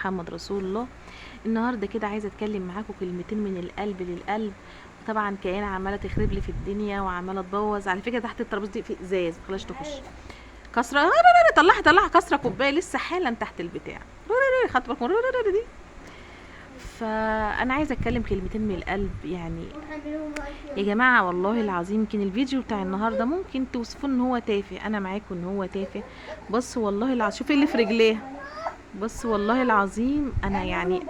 محمد رسول الله. النهارده كده عايزه اتكلم معاكم كلمتين من القلب للقلب. طبعا كيان عماله تخرب لي في الدنيا وعماله تبوظ. على فكره تحت الترابيزه دي في ازاز بلاش تخش. كسره طلعها كسره كوبايه لسه حالا تحت البتاع. خدت بالكم دي. فانا عايزه اتكلم كلمتين من القلب يعني. يا جماعه والله العظيم يمكن الفيديو بتاع النهارده ممكن توصفوه ان هو تافه، انا معاكم ان هو تافه. بص والله العظيم شوفي اللي في رجليه. بص والله العظيم انا يعني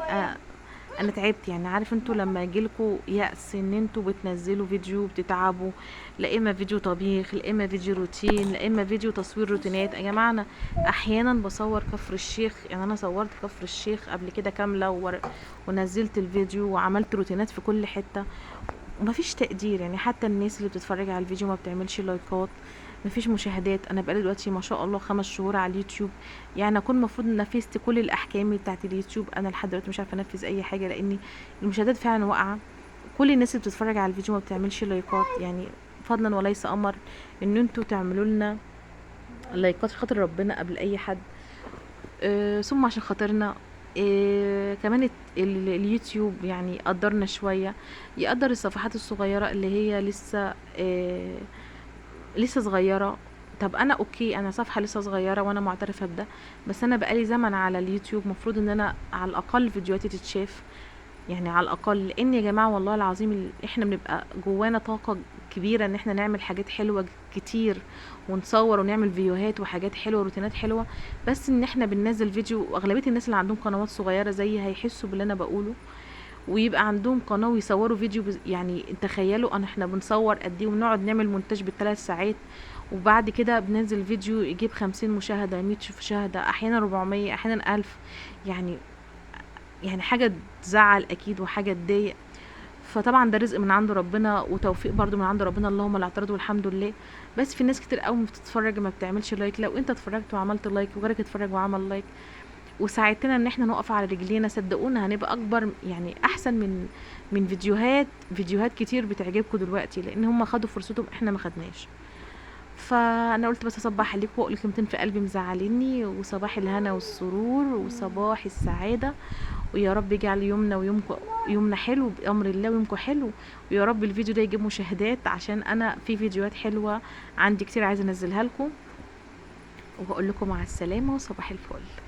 انا تعبت. يعني عارف انتوا لما يجيلكوا يأس ان انتوا بتنزلوا فيديو بتتعبوا، لا اما فيديو طبيخ، لا اما فيديو روتين، لا اما فيديو تصوير روتينات. يا جماعه انا احيانا بصور كفر الشيخ، يعني انا صورت كفر الشيخ قبل كده كامله ونزلت الفيديو وعملت روتينات في كل حته ومفيش تقدير. يعني حتى الناس اللي بتتفرج على الفيديو ما بتعملش لايكات، مفيش مشاهدات. انا بقالي دلوقتي ما شاء الله 5 شهور على اليوتيوب، يعني اكون المفروض نفذت كل الاحكام بتاعت اليوتيوب. انا لحد دلوقتي مش عارفه انفذ اي حاجه لان المشاهدات فعلا واقعه. كل الناس اللي بتتفرج على الفيديو ما بتعملش لايكات، يعني فضلا وليس امر ان انتوا تعملوا لنا لايكات خاطر ربنا قبل اي حد. ثم عشان خاطرنا. كمان اليوتيوب يعني قدرنا شويه، يقدر الصفحات الصغيره اللي هي لسه صغيره. طب انا اوكي، انا صفحه لسه صغيره وانا معترفه بده، بس انا بقالي زمن على اليوتيوب، مفروض ان انا على الاقل فيديوهاتي تتشاف، يعني على الاقل. لان يا جماعه والله العظيم احنا بنبقى جوانا طاقه كبيره ان احنا نعمل حاجات حلوه كتير ونصور ونعمل فيديوهات وحاجات حلوه وروتينات حلوه، بس ان احنا بننزل فيديو. واغلبيه الناس اللي عندهم قنوات صغيره زي هيحسوا باللي انا بقوله، ويبقى عندهم قناه ويصوروا فيديو يعني تخيلوا احنا بنصور قد ايه وبنقعد نعمل مونتاج بالثلاث ساعات، وبعد كده بننزل فيديو يجيب 50 مشاهده، 100 مشاهده، احيانا 400، احيانا 1000. يعني حاجه تزعل اكيد وحاجه تضايق. فطبعا ده رزق من عند ربنا وتوفيق برضو من عند ربنا، اللهم لا اعترض والحمد لله. بس في ناس كتير قوي بتتفرج ما بتعملش لايك. لو انت اتفرجت وعملت لايك وغيرك اتفرج وعمل لايك وساعدتنا ان احنا نقف على رجلينا، صدقونا هنبقى اكبر، يعني احسن من فيديوهات كتير بتعجبكم دلوقتي، لان هم خدوا فرصتهم احنا ما خدناش. فانا قلت بس اصبح عليكم واقول لكم كلمتين في قلبي مزعليني، وصباح الهنا والسرور وصباح السعاده. ويا رب يجعل يومنا ويومكم يومنا حلو بامر الله ويومكم حلو. ويا رب الفيديو ده يجيب مشاهدات، عشان انا في فيديوهات حلوه عندي كتير عايزه انزلها لكم. وهقول لكم مع السلامه وصباح الفل.